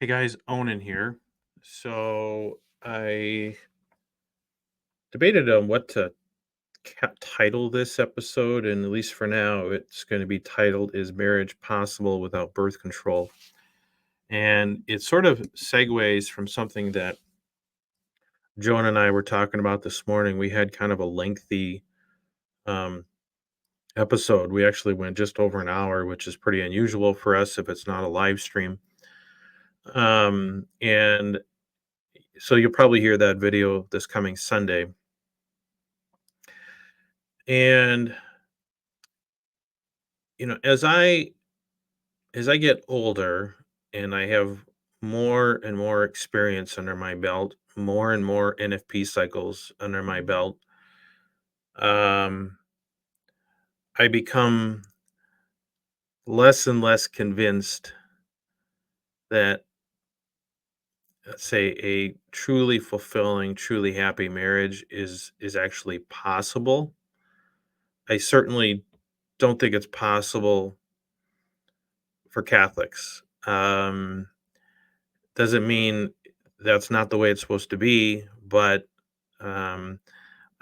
Hey guys, Onan here. So I debated on what to title this episode, and at least for now, it's going to be titled "Is Marriage Possible Without Birth Control?" And it sort of segues from something that Joan and I were talking about this morning. We had kind of a lengthy um, episode. We actually went just over an hour, which is pretty unusual for us if it's not a live stream. And so you'll probably hear that video this coming Sunday. And as I get older and I have more and more experience under my belt, more and more NFP cycles under my belt, um, I become less and less convinced that, let's say, a truly fulfilling, truly happy marriage is actually possible. I certainly don't think it's possible for Catholics. Doesn't mean that's not the way it's supposed to be, but um,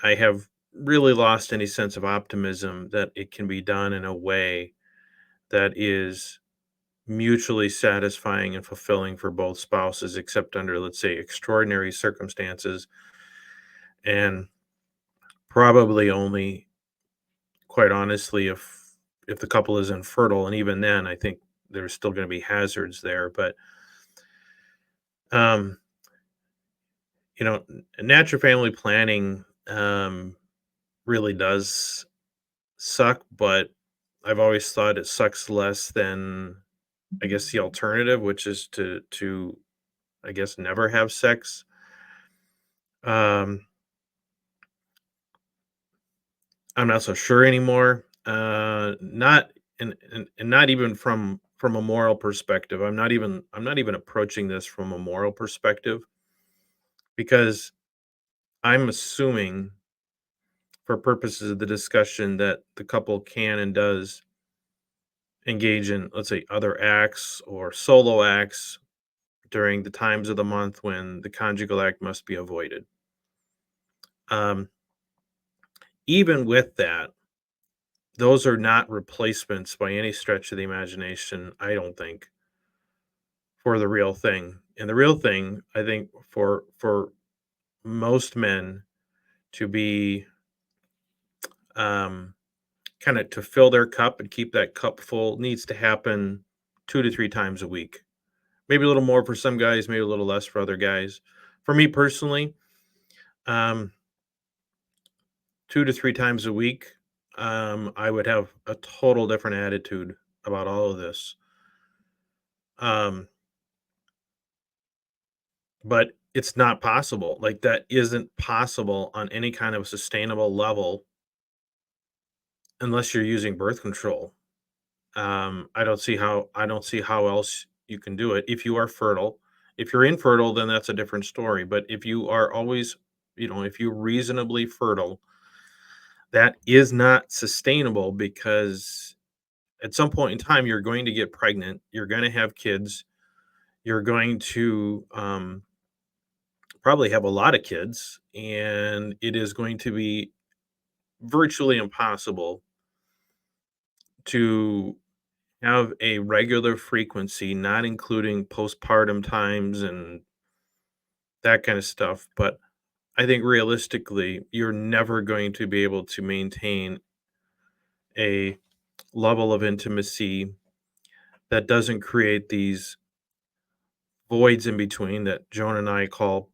I have really lost any sense of optimism that it can be done in a way that is mutually satisfying and fulfilling for both spouses, except under, let's say, extraordinary circumstances, and probably only, quite honestly, if the couple is infertile, and even then, I think there's still going to be hazards there. But um, natural family planning really does suck, but I've always thought it sucks less than, I guess, the alternative, which is to I guess never have sex. Um, I'm not so sure anymore. Not and not even from a moral perspective. I'm not even approaching this from a moral perspective because I'm assuming, for purposes of the discussion, that the couple can and does engage in, let's say, other acts or solo acts during the times of the month when the conjugal act must be avoided. Um, Even with that, those are not replacements by any stretch of the imagination, I don't think, for the real thing. And the real thing, I think, for most men to be um, kind of to fill their cup and keep that cup full needs to happen 2 to 3 times a week. Maybe a little more for some guys, maybe a little less for other guys. For me personally, um, 2 to 3 times a week, I would have a total different attitude about all of this. Um, but it's not possible. Like, that isn't possible on any kind of sustainable level unless you're using birth control. I don't see how else you can do it if you are fertile. If you're infertile, then that's a different story. But if you are always, if you're reasonably fertile, that is not sustainable because at some point in time you're going to get pregnant, you're going to have kids, you're going to probably have a lot of kids, and it is going to be virtually impossible to have a regular frequency, not including postpartum times and that kind of stuff. But I think realistically, you're never going to be able to maintain a level of intimacy that doesn't create these voids in between that Joan and I call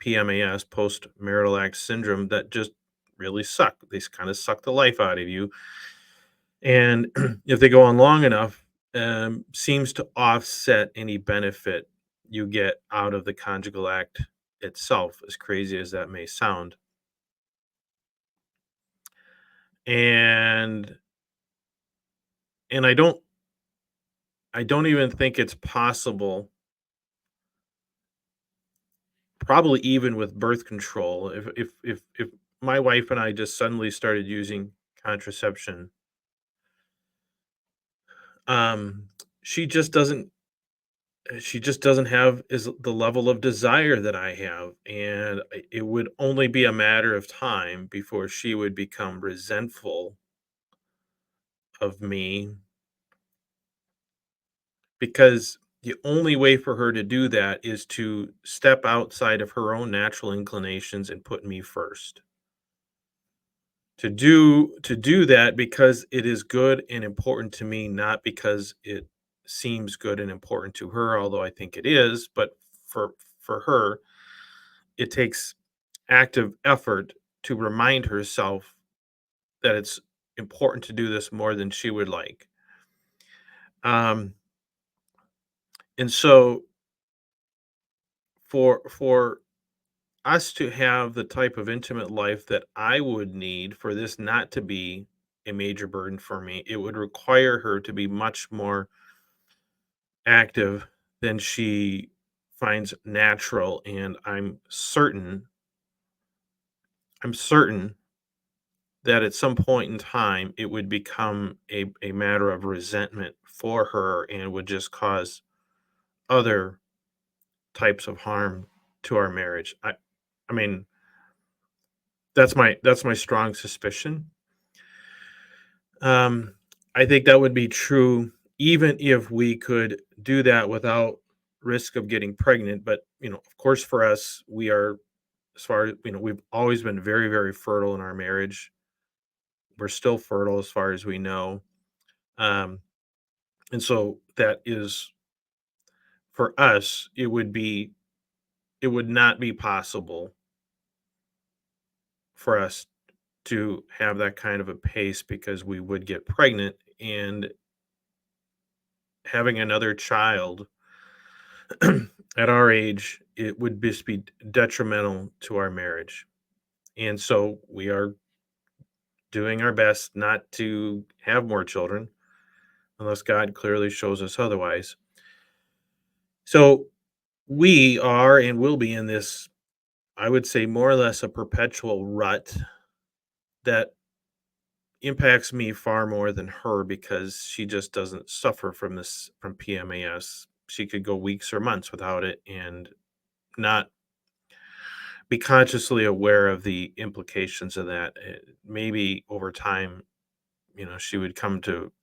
PMAS, post marital act syndrome, that just really suck. They kind of suck the life out of you. And if they go on long enough, seems to offset any benefit you get out of the conjugal act itself, as crazy as that may sound. And and I don't even think it's possible, probably even with birth control, if my wife and I just suddenly started using contraception, um, she just doesn't she just doesn't have is the level of desire that I have, and it would only be a matter of time before she would become resentful of me, because the only way for her to do that is to step outside of her own natural inclinations and put me first. To do that because it is good and important to me, not because it seems good and important to her, although I think it is, but for her, it takes active effort to remind herself that it's important to do this more than she would like. Um, and so for us to have the type of intimate life that I would need for this not to be a major burden for me, it would require her to be much more active than she finds natural. And I'm certain that at some point in time it would become a matter of resentment for her and would just cause other types of harm to our marriage. I mean, that's my strong suspicion. Um, I think that would be true even if we could do that without risk of getting pregnant. But of course, for us, we are as far as we've always been very, very fertile in our marriage. We're still fertile as far as we know. Um, and so that is for us, it would not be possible for us to have that kind of a pace because we would get pregnant, and having another child at our age, it would just be detrimental to our marriage. And so we are doing our best not to have more children unless God clearly shows us otherwise. So we are and will be in this, I would say, more or less a perpetual rut that impacts me far more than her because she just doesn't suffer from PMAS. She could go weeks or months without it and not be consciously aware of the implications of that. Maybe over time, she would come to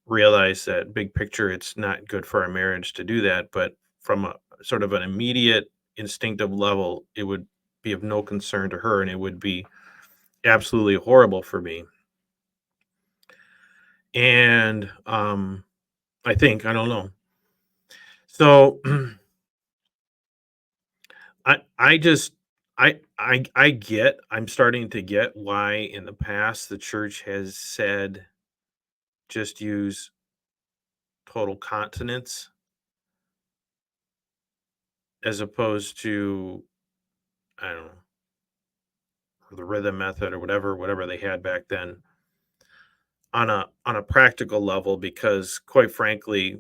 realize that big picture, it's not good for our marriage to do that. But from a sort of an immediate instinctive level, it would be of no concern to her and it would be absolutely horrible for me. And I don't know. So I just I get I'm starting to get why in the past the church has said just use total continence as opposed to, I don't know, the rhythm method or whatever they had back then on a practical level, because quite frankly,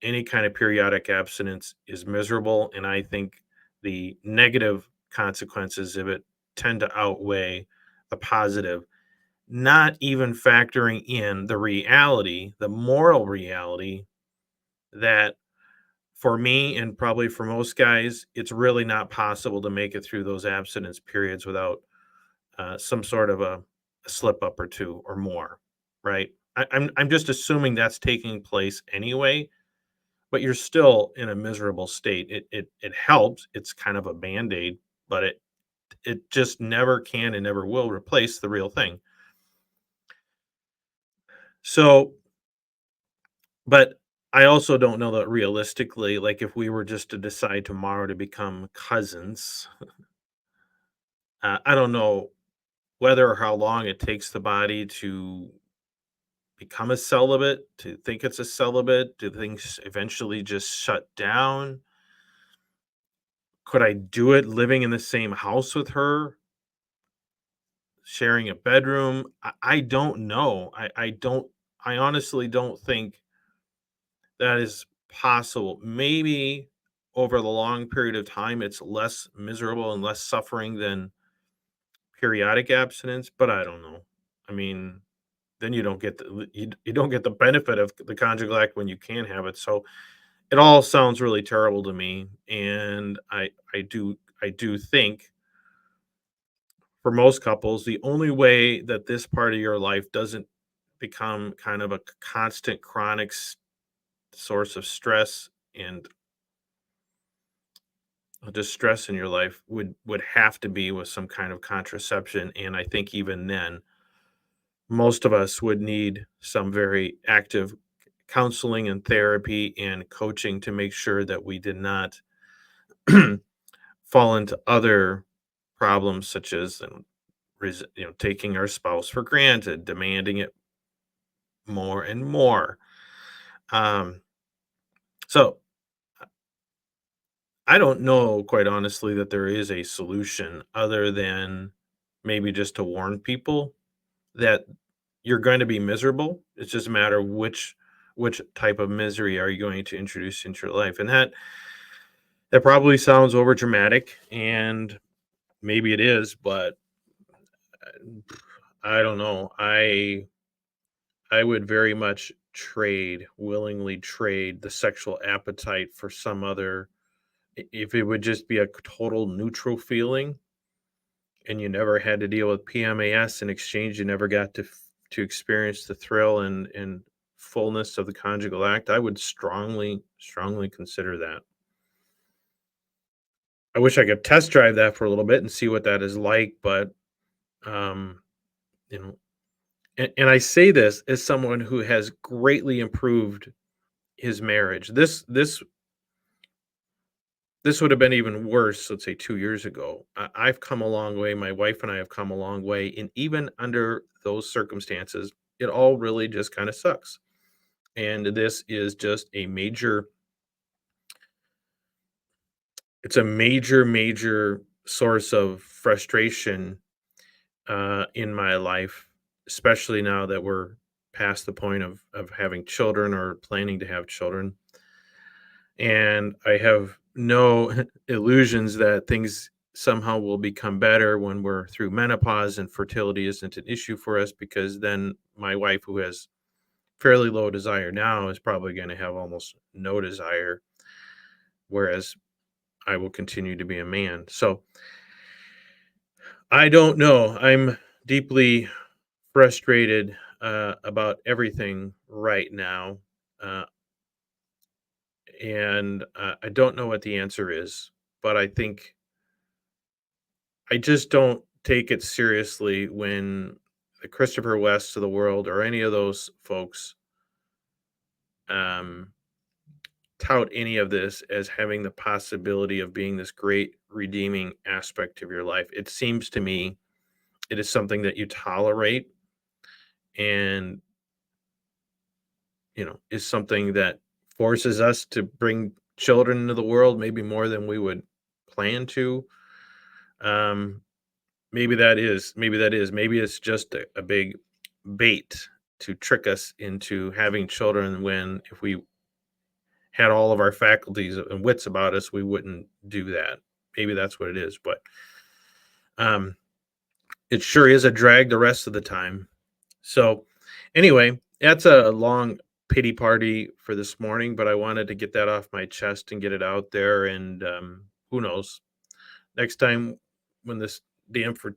any kind of periodic abstinence is miserable, and I think the negative consequences of it tend to outweigh the positive, not even factoring in the moral reality that for me and probably for most guys, it's really not possible to make it through those abstinence periods without some sort of a slip up or two or more, right? I'm just assuming that's taking place anyway, but you're still in a miserable state. It helps. It's kind of a band aid, but it just never can and never will replace the real thing. So, but I also don't know that realistically, like if we were just to decide tomorrow to become cousins, I don't know whether or how long it takes the body to become a celibate, to think it's a celibate. Do things eventually just shut down? Could I do it living in the same house with her, sharing a bedroom? I don't know. I honestly don't think that is possible. Maybe over the long period of time, it's less miserable and less suffering than periodic abstinence, but I don't know. I mean, then you don't get the benefit of the conjugal act when you can have it. So it all sounds really terrible to me, and I do think for most couples, the only way that this part of your life doesn't become kind of a constant chronic source of stress and distress in your life would have to be with some kind of contraception, and I think even then most of us would need some very active counseling and therapy and coaching to make sure that we did not fall into other problems such as taking our spouse for granted, demanding it more and more. um so I don't know, quite honestly, that there is a solution other than maybe just to warn people that you're going to be miserable. It's just a matter of which type of misery are you going to introduce into your life. And that probably sounds over dramatic, and maybe it is, but I don't know. I would very much willingly trade the sexual appetite for some other, if it would just be a total neutral feeling and you never had to deal with PMAS. In exchange, you never got to experience the thrill and fullness of the conjugal act. I would strongly consider that. I wish I could test drive that for a little bit and see what that is like, but um, you know, and I say this as someone who has greatly improved his marriage. This would have been even worse, let's say 2 years ago. I've come a long way. My wife and I have come a long way, and even under those circumstances, it all really just kind of sucks. And this is just a major, it's a major source of frustration in my life, especially now that we're past the point of having children or planning to have children. And I have no illusions that things somehow will become better when we're through menopause and fertility isn't an issue for us, because then my wife, who has fairly low desire now, is probably going to have almost no desire, whereas I will continue to be a man. So I don't know. I'm deeply frustrated about everything right now. Uh, and I don't know what the answer is, but I think I just don't take it seriously when the Christopher Wests of the world or any of those folks um, tout any of this as having the possibility of being this great redeeming aspect of your life. It seems to me it is something that you tolerate and, is something that forces us to bring children into the world, maybe more than we would plan to. Um, maybe it's just a big bait to trick us into having children, when if we had all of our faculties and wits about us, we wouldn't do that. Maybe that's what it is, but um, it sure is a drag the rest of the time. So, anyway, that's a long pity party for this morning, but I wanted to get that off my chest and get it out there. And who knows? Next time when this damn for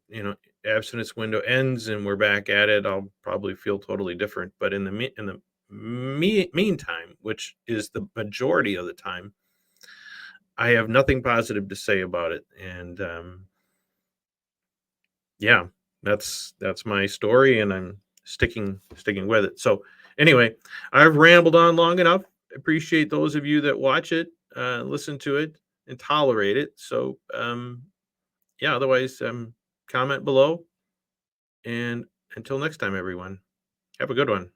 abstinence window ends and we're back at it, I'll probably feel totally different. But in the meantime, which is the majority of the time, I have nothing positive to say about it. And yeah, that's my story, and I'm sticking with it. So anyway, I've rambled on long enough. Appreciate those of you that watch it, listen to it, and tolerate it. So yeah, otherwise, comment below, and until next time, everyone, have a good one.